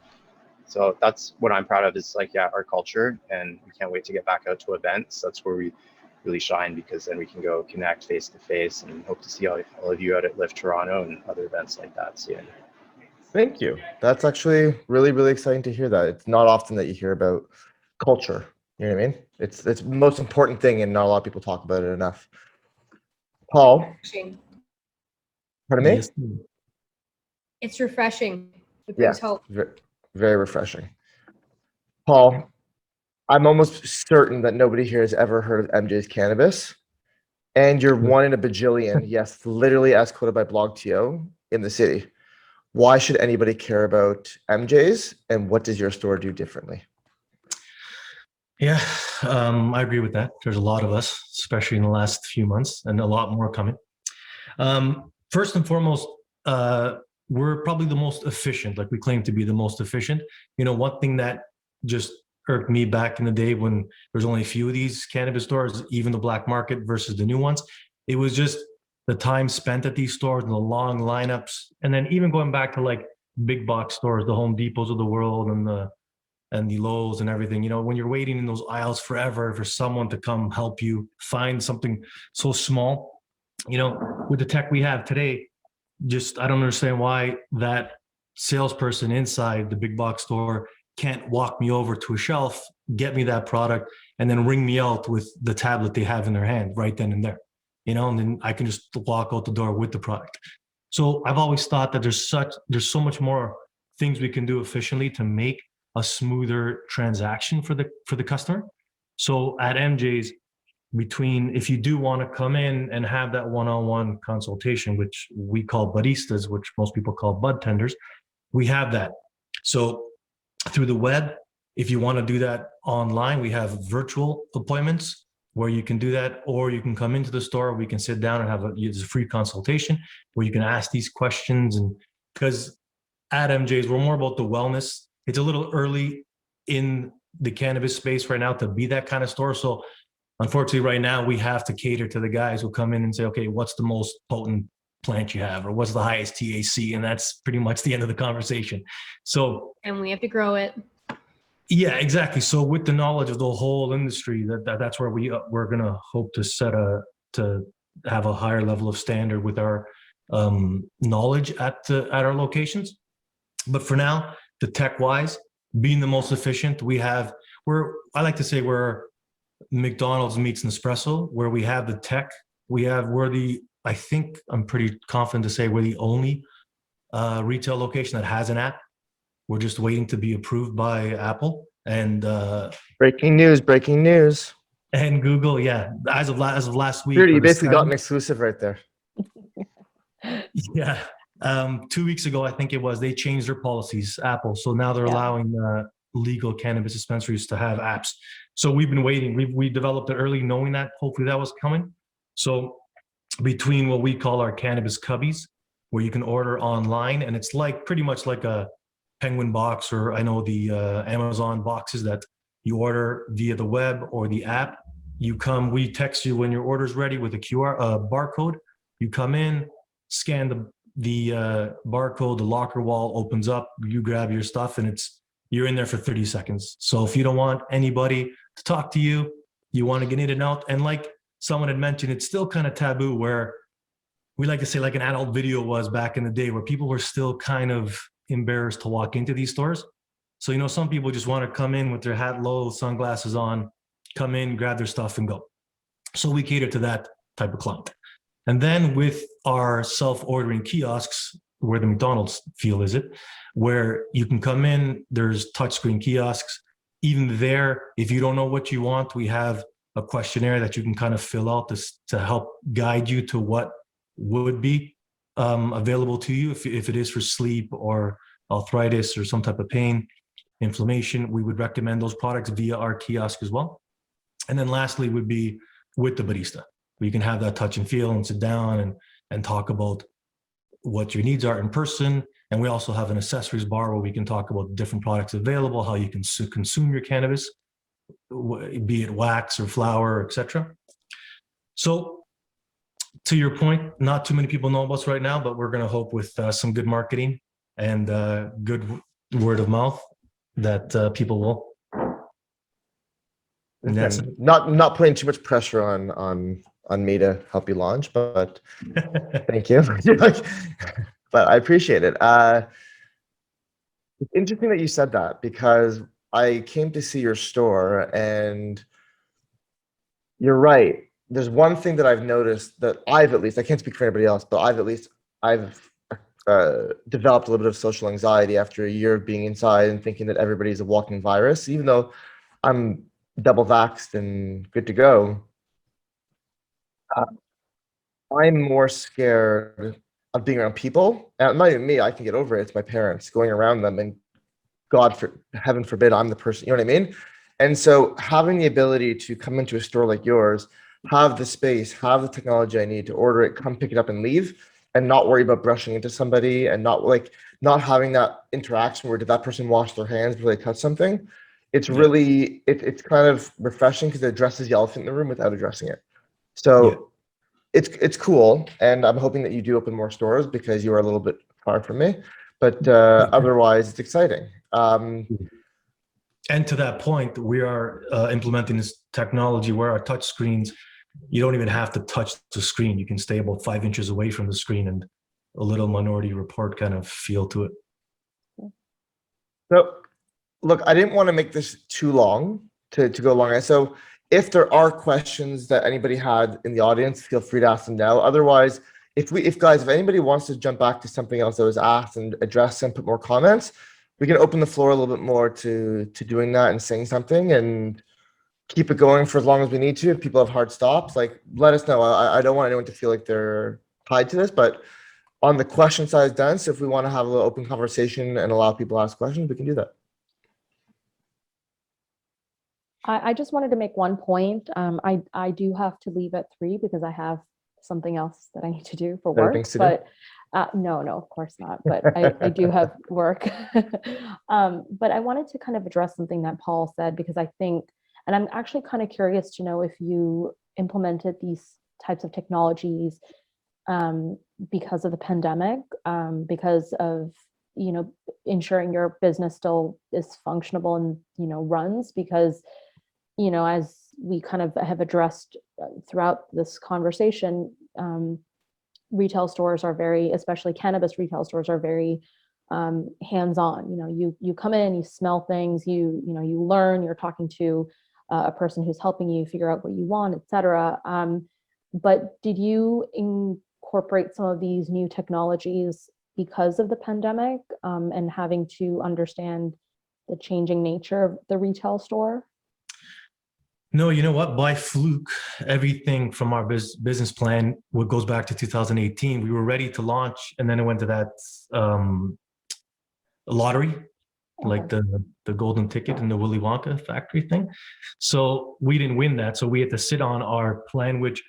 So that's what I'm proud of, is like, yeah, our culture, and we can't wait to get back out to events. That's where we really shine, because then we can go connect face to face, and hope to see all of you out at Lift Toronto and other events like that soon. Thank you. That's actually really, really exciting to hear that. It's not often that you hear about culture. You know what I mean? It's the most important thing, and not a lot of people talk about it enough. Paul, pardon me? Yes. It's refreshing. It brings hope. Very refreshing. Paul, I'm almost certain that nobody here has ever heard of MJ's Cannabis, and you're one in a bajillion, yes, literally as quoted by BlogTO, in the city. Why should anybody care about MJ's, and what does your store do differently? Yeah, I agree with that. There's a lot of us, especially in the last few months, and a lot more coming. First and foremost, we're probably the most efficient. Like, we claim to be the most efficient. You know, one thing that just irked me back in the day when there's only a few of these cannabis stores, even the black market versus the new ones, it was just the time spent at these stores and the long lineups. And then even going back to like big box stores, the Home Depots of the world and the Lowe's and everything, you know, when you're waiting in those aisles forever for someone to come help you find something so small, you know, with the tech we have today, just, I don't understand why that salesperson inside the big box store can't walk me over to a shelf, get me that product, and then ring me out with the tablet they have in their hand right then and there, you know, and then I can just walk out the door with the product. So I've always thought that there's so much more things we can do efficiently to make a smoother transaction for the customer. So at MJ's, if you do want to come in and have that one-on-one consultation, which we call budistas, which most people call bud tenders, we have that. So through the web, if you want to do that online, we have virtual appointments where you can do that, or you can come into the store. We can sit down and have a free consultation where you can ask these questions. And because at MJ's, we're more about the wellness. It's a little early in the cannabis space right now to be that kind of store. So unfortunately, right now, we have to cater to the guys who come in and say, okay, what's the most potent plant you have, or what's the highest THC? And that's pretty much the end of the conversation. So, and we have to grow it. Yeah, exactly. So with the knowledge of the whole industry, that's where we're going to hope to have a higher level of standard with our knowledge at our locations. But for now, the tech wise, being the most efficient, I like to say we're McDonald's meets Nespresso, where we have the tech. I think I'm pretty confident to say we're the only retail location that has an app. We're just waiting to be approved by Apple and Breaking news. And Google. Yeah, as of last week. You basically got an exclusive right there. Yeah. 2 weeks ago, I think it was, they changed their policies, Apple. So now they're allowing legal cannabis dispensaries to have apps. So we've been waiting. We developed it early, knowing that hopefully that was coming. So between what we call our cannabis cubbies, where you can order online, and it's like pretty much like a Penguin box, or I know the Amazon boxes that you order via the web or the app. We text you when your order's ready with a QR barcode. You come in, scan the barcode, the locker wall opens up, you grab your stuff, and you're in there for 30 seconds. So if you don't want anybody to talk to you, you want to get in and out, and like someone had mentioned it's still kind of taboo, where we like to say like an adult video was back in the day, where people were still kind of embarrassed to walk into these stores. So, you know, some people just want to come in with their hat low, sunglasses on, come in, grab their stuff and go. So we cater to that type of client. And then with our self-ordering kiosks, where the McDonald's feel is it, where you can come in, there's touchscreen kiosks. Even there, if you don't know what you want, we have a questionnaire that you can kind of fill out to help guide you to what would be available to you. If it is for sleep or arthritis or some type of pain, inflammation, we would recommend those products via our kiosk as well. And then lastly would be with the barista, where you can have that touch and feel and sit down and talk about what your needs are in person. And we also have an accessories bar where we can talk about different products available, how you can consume your cannabis, be it wax or flower, etc. So to your point, not too many people know about us right now, but we're going to hope with some good marketing and good word of mouth that people will. And that's And not putting too much pressure on me to help you launch, but thank you. But I appreciate it. It's interesting that you said that, because I came to see your store, and you're right. There's one thing that I've noticed that I've at least, I can't speak for anybody else, but I've developed a little bit of social anxiety after a year of being inside and thinking that everybody's a walking virus, even though I'm double vaxxed and good to go. I'm more scared of being around people. And not even me, I can get over it. It's my parents going around them, and heaven forbid, I'm the person, you know what I mean? And so having the ability to come into a store like yours, have the space, have the technology I need to order it, come pick it up and leave, and not worry about brushing into somebody, and not having that interaction where did that person wash their hands before they touch something. It's really, it's kind of refreshing, because it addresses the elephant in the room without addressing it. So it's cool, and I'm hoping that you do open more stores, because you are a little bit far from me, but otherwise it's exciting. And to that point, we are implementing this technology where our touch screens, you don't even have to touch the screen. You can stay about 5 inches away from the screen, and a little Minority Report kind of feel to it. So look, I didn't want to make this too long to go long. So if there are questions that anybody had in the audience, feel free to ask them now. Otherwise, if anybody wants to jump back to something else that was asked and address and put more comments, we can open the floor a little bit more to doing that and saying something, and keep it going for as long as we need to. If people have hard stops, like, let us know. I don't want anyone to feel like they're tied to this, but on the question side is done. So if we want to have a little open conversation and allow people to ask questions, we can do that. I just wanted to make one point. I do have to leave at 3 because I have something else that I need to do for Better work. things to But no, of course not. But I do have work. But I wanted to kind of address something that Paul said, because I think, and I'm actually kind of curious to know if you implemented these types of technologies because of the pandemic, because of, you know, ensuring your business still is functionable and, you know, runs, because, you know, as we kind of have addressed throughout this conversation, retail stores are very, especially cannabis retail stores are very hands-on. You know, you come in, you smell things, you learn, you're talking to a person who's helping you figure out what you want, etc. But did you incorporate some of these new technologies because of the pandemic and having to understand the changing nature of the retail store? No, you know what? By fluke, everything from our business plan, what goes back to 2018, we were ready to launch, and then it went to that lottery, like the golden ticket and the Willy Wonka factory thing. So we didn't win that. So we had to sit on our plan, which,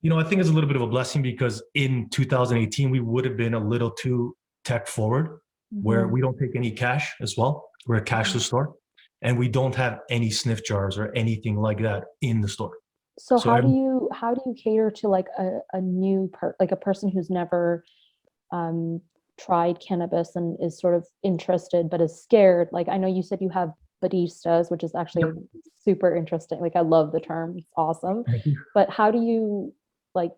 you know, I think is a little bit of a blessing, because in 2018, we would have been a little too tech forward, where we don't take any cash as well. We're a cashless store. And we don't have any sniff jars or anything like that in the store. So how do you cater to like a new like a person who's never tried cannabis and is sort of interested but is scared? Like, I know you said you have baristas, which is actually super interesting. Like I love the term. It's awesome. But how do you like,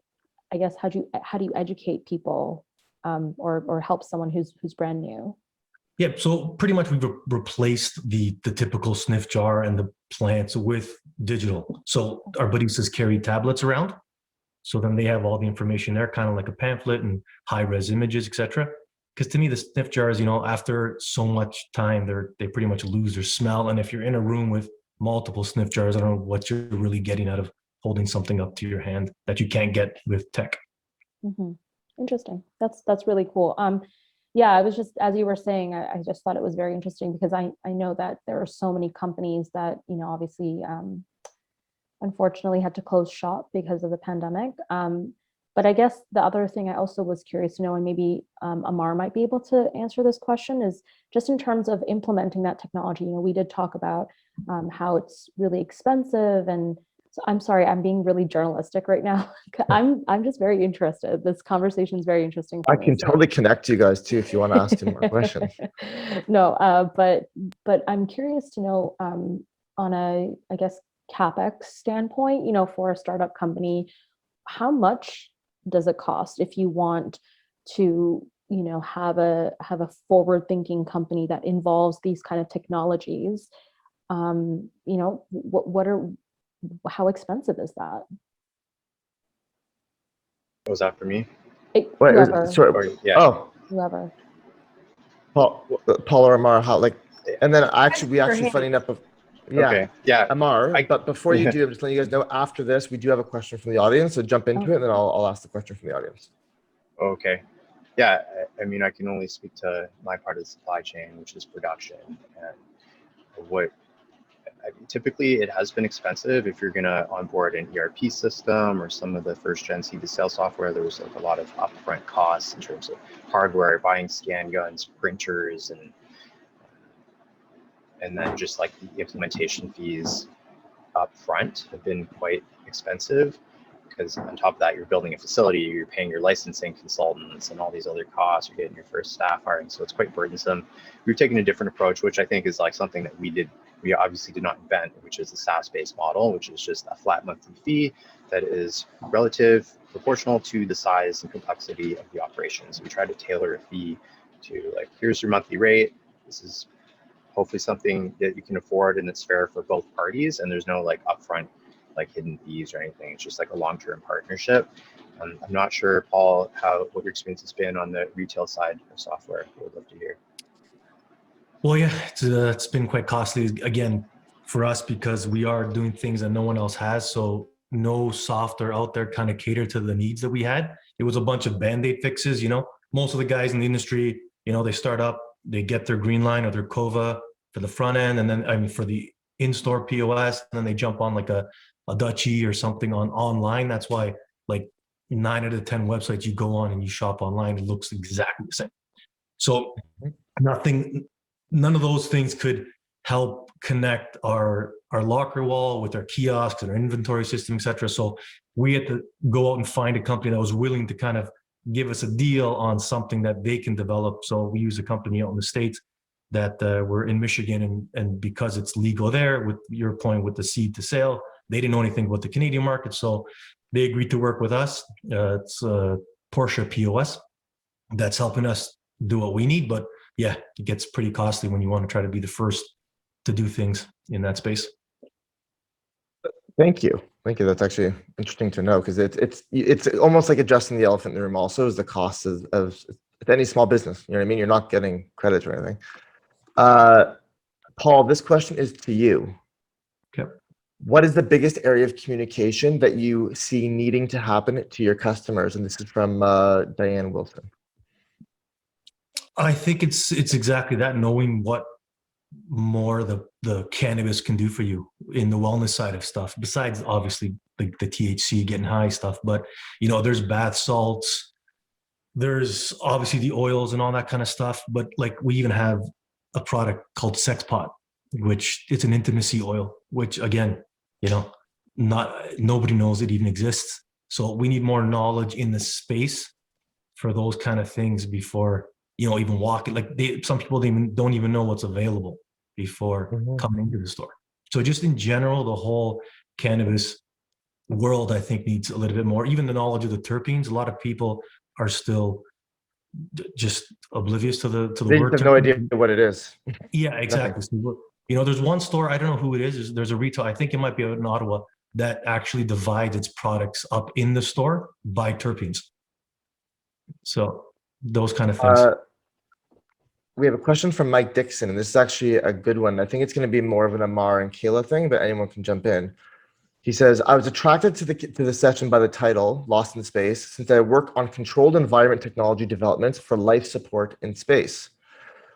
I guess, how do you educate people or help someone who's brand new? Yeah, so pretty much we've replaced the typical sniff jar and the plants with digital. So our baristas carry tablets around. So then they have all the information there, kind of like a pamphlet and high-res images, etc. Because to me, the sniff jars, after so much time, they pretty much lose their smell. And if you're in a room with multiple sniff jars, I don't know what you're really getting out of holding something up to your hand that you can't get with tech. Mm-hmm. Interesting. That's really cool. Yeah, I was just, as you were saying, I just thought it was very interesting because I know that there are so many companies that, obviously, unfortunately had to close shop because of the pandemic. But I guess the other thing I also was curious to know, and maybe Amar might be able to answer this question, is just in terms of implementing that technology. We did talk about how it's really expensive, and so I'm sorry, I'm being really journalistic right now. I'm just very interested. This conversation is very interesting for I me, can so. totally connect you guys too if you want to ask him more questions. No, but I'm curious to know on a, I guess, CapEx standpoint, for a startup company, how much does it cost if you want to, have a forward-thinking company that involves these kind of technologies? How expensive is that? Was that for me? Whoever. Yeah. Oh, Whoever. Paul or Amar, and then we For actually him. funny enough. Yeah. Okay. Yeah. Amar, but before you do, I'm just letting you guys know after this, we do have a question from the audience. So jump into it and then I'll ask the question from the audience. Okay. Yeah. I mean, I can only speak to my part of the supply chain, which is production. And typically it has been expensive if you're going to onboard an ERP system or some of the first gen seed-to-sale software. There was like a lot of upfront costs in terms of hardware, buying scan guns, printers, and then just like the implementation fees up front have been quite expensive, because on top of that, you're building a facility, you're paying your licensing consultants and all these other costs, you're getting your first staff hiring, so it's quite burdensome. We've taken a different approach, which I think is like something that we obviously did not invent, which is the SaaS-based model, which is just a flat monthly fee that is relative, proportional to the size and complexity of the operations. We try to tailor a fee to like, here's your monthly rate, this is hopefully something that you can afford and it's fair for both parties, and there's no like upfront like hidden fees or anything. It's just like a long-term partnership. I'm not sure, Paul, what your experience has been on the retail side of software. I would love to hear. Well, yeah, it's been quite costly again for us because we are doing things that no one else has. So no software out there kind of cater to the needs that we had. It was a bunch of Band-Aid fixes. Most of the guys in the industry, they start up, they get their green line or their Kova for the front end, and then for the in-store POS, and then they jump on like a Dutchie or something online. That's why like 9 out of 10 websites you go on and you shop online, it looks exactly the same. So none of those things could help connect our locker wall with our kiosks and our inventory system, et cetera. So we had to go out and find a company that was willing to kind of give us a deal on something that they can develop. So we use a company out in the States that we're in Michigan, and because it's legal there, with your point with the seed to sale, they didn't know anything about the Canadian market. So they agreed to work with us. It's Porsche POS that's helping us do what we need. But yeah, it gets pretty costly when you want to try to be the first to do things in that space. Thank you. That's actually interesting to know, because it's almost like addressing the elephant in the room. Also, is the cost of any small business. You know what I mean? You're not getting credit or anything. Paul, this question is to you. Okay. What is the biggest area of communication that you see needing to happen to your customers? And this is from Diane Wilson. I think it's exactly that, knowing what more the cannabis can do for you in the wellness side of stuff, besides obviously the THC getting high stuff. But there's bath salts, there's obviously the oils and all that kind of stuff. But like we even have a product called Sex Pot, which it's an intimacy oil, which again, nobody knows it even exists. So we need more knowledge in the space for those kind of things before even walking. Like some people don't even know what's available. before Mhm. coming into the store. So just in general, the whole cannabis world, I think, needs a little bit more, even the knowledge of the terpenes. A lot of people are still just oblivious to the They just word have no idea terpenes. what it is. Yeah, Nothing. exactly. So, you know, there's one store, I don't know who it is. There's a retail, I think it might be out in Ottawa, that actually divides its products up in the store by terpenes. So those kind of things. We have a question from Mike Dixon, and this is actually a good one. I think it's going to be more of an Amar and Kayla thing, but anyone can jump in. He says, I was attracted to the session by the title, Lost in Space, since I work on controlled environment technology development for life support in space.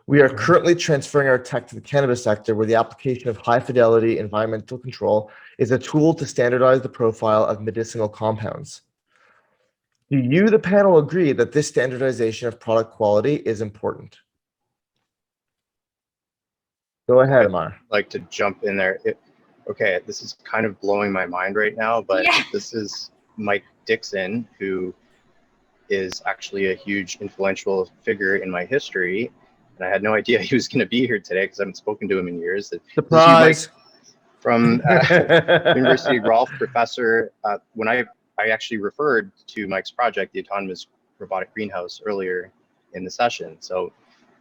We are currently transferring our tech to the cannabis sector, where the application of high fidelity environmental control is a tool to standardize the profile of medicinal compounds. Do you, the panel, agree that this standardization of product quality is important? Go ahead, Amar. Like to jump in there. Okay, this is kind of blowing my mind right now, but Yeah. this is Mike Dixon, who is actually a huge influential figure in my history. And I had no idea he was going to be here today because I haven't spoken to him in years. Surprise. From University of Guelph, professor. When I actually referred to Mike's project, the Autonomous Robotic Greenhouse, earlier in the session. So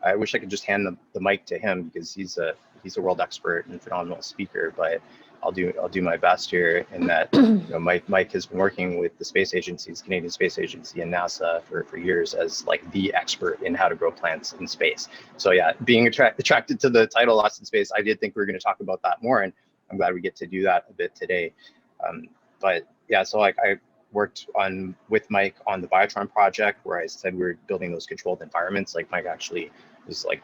I wish I could just hand the mic to him because he's a world expert and phenomenal speaker. But I'll do my best here in that. You know, Mike has been working with the space agencies, Canadian Space Agency and NASA for years as like the expert in how to grow plants in space. So yeah, being attracted to the title Lost in Space, I did think we were going to talk about that more, and I'm glad we get to do that a bit today. But yeah, so like I worked with Mike on the Biotron project, where I said we were building those controlled environments. Like Mike actually was like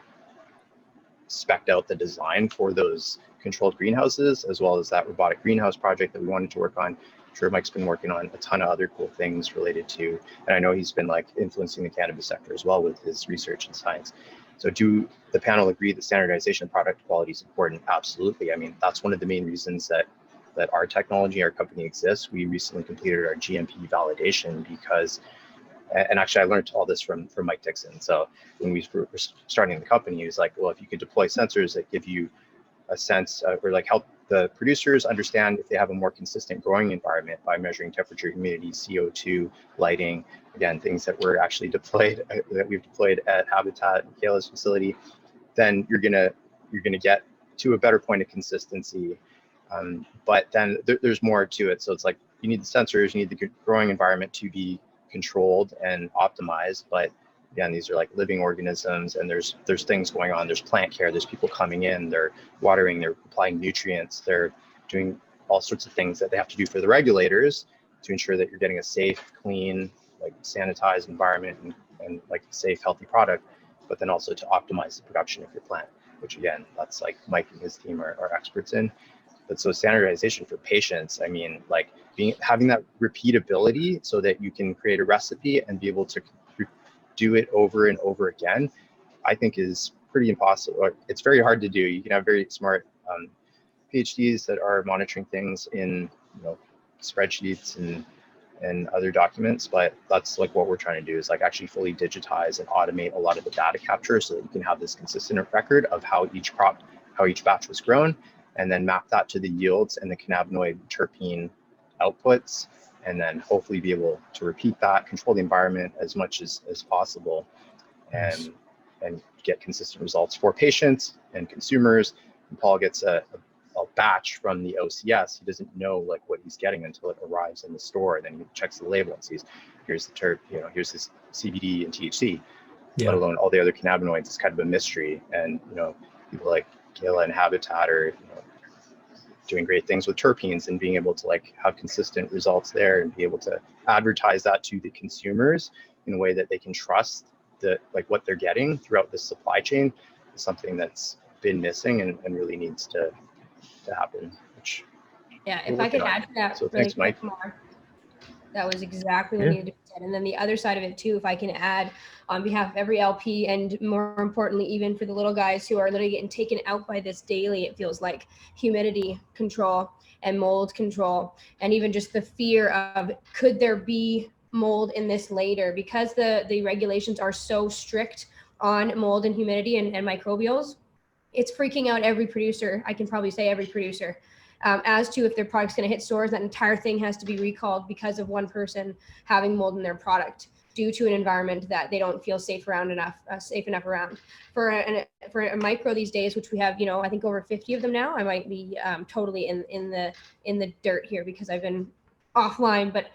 spec'd out the design for those controlled greenhouses, as well as that robotic greenhouse project that we wanted to work on. I'm sure Mike's been working on a ton of other cool things related to, and I know he's been like influencing the cannabis sector as well with his research and science. So do the panel agree that standardization of product quality is important? Absolutely. I mean, that's one of the main reasons that our technology, our company exists. We recently completed our GMP validation because, and actually I learned all this from Mike Dixon. So when we were starting the company, he was like, well, if you could deploy sensors that give you a sense or like help the producers understand if they have a more consistent growing environment by measuring temperature, humidity, CO2, lighting, again, things that were actually deployed, that we've deployed at Habitat and Kayla's facility, then you're gonna get to a better point of consistency. But then there's more to it. So it's like you need the sensors, you need the growing environment to be controlled and optimized. But again, these are like living organisms, and there's things going on. There's plant care. There's people coming in. They're watering. They're applying nutrients. They're doing all sorts of things that they have to do for the regulators to ensure that you're getting a safe, clean, like sanitized environment and like a safe, healthy product. But then also to optimize the production of your plant, which again, that's like Mike and his team are experts in. But so standardization for patients, I mean, like having that repeatability so that you can create a recipe and be able to do it over and over again, I think is pretty impossible. It's very hard to do. You can have very smart PhDs that are monitoring things in spreadsheets and other documents, but that's like what we're trying to do is like actually fully digitize and automate a lot of the data capture so that you can have this consistent record of how each batch was grown, and then map that to the yields and the cannabinoid terpene outputs, and then hopefully be able to repeat that, control the environment as much as possible, and get consistent results for patients and consumers. And Paul gets a batch from the OCS. He doesn't know like what he's getting until it arrives in the store. And then he checks the label and sees here's the here's this CBD and THC, let alone all the other cannabinoids. It's kind of a mystery. And people like Kayla and Habitat are doing great things with terpenes and being able to like have consistent results there and be able to advertise that to the consumers in a way that they can trust that like what they're getting throughout the supply chain is something that's been missing and really needs to happen. Which if I could add to that, so really thanks, Mike. Mark. That was exactly what needed to be said. And then the other side of it too, if I can add on behalf of every LP, and more importantly, even for the little guys who are literally getting taken out by this daily, it feels like humidity control and mold control, and even just the fear of could there be mold in this later, because the regulations are so strict on mold and humidity and microbials. it's freaking out every producer. I can probably say every producer. As to if their product's going to hit stores, that entire thing has to be recalled because of one person having mold in their product due to an environment that they don't feel safe enough around. For a micro these days, which we have, I think over 50 of them now. I might be totally in the dirt here because I've been offline, but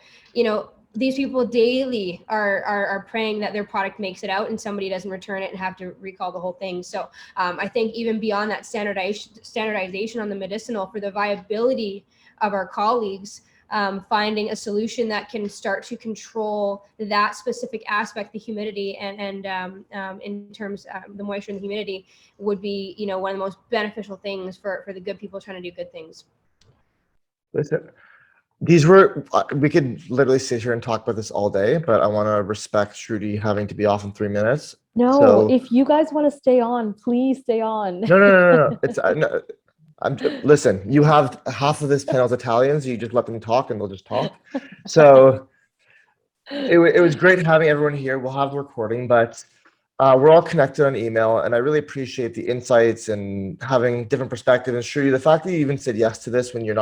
these people daily are praying that their product makes it out and somebody doesn't return it and have to recall the whole thing. So I think even beyond that standardization on the medicinal, for the viability of our colleagues, finding a solution that can start to control that specific aspect, the humidity and in terms of the moisture and the humidity, would be one of the most beneficial things for the good people trying to do good things. Listen, we could literally sit here and talk about this all day, but I want to respect Shruti having to be off in 3 minutes. No, So- if you guys want to stay on, please stay on. No. It's no, listen. You have half of this panel's Italians. You just let them talk, and they'll just talk. So it was great having everyone here. We'll have the recording, but we're all connected on email, and I really appreciate the insights and having different perspectives. And Shruti, the fact that you even said yes to this when you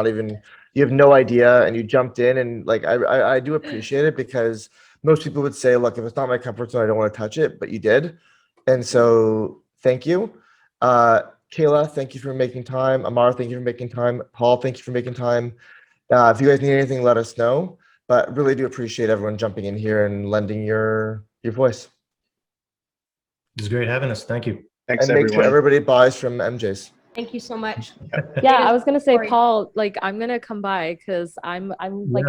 have no idea, and you jumped in, and like I do appreciate it, because most people would say, look, if it's not my comfort zone, I don't want to touch it, but you did. And so thank you. Kayla, thank you for making time. Amar, thank you for making time. Paul, thank you for making time. If you guys need anything, let us know. But really do appreciate everyone jumping in here and lending your voice. It's great having us. Thank you. Thanks, And make everyone. sure everybody buys from MJ's. Thank you so much. Yeah, I was gonna say, Sorry. Paul, like I'm gonna come by because I'm like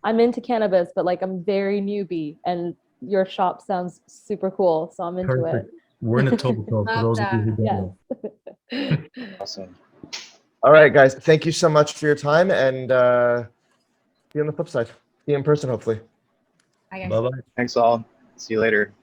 I'm into cannabis, but like I'm very newbie, and your shop sounds super cool, so I'm into Perfect. We're in a total for Love those of you who that. don't it. know. Yes. Awesome. All right, guys. Thank you so much for your time, and see you on the flip side. See you in person, hopefully. I guess. Bye-bye. Thanks all. See you later.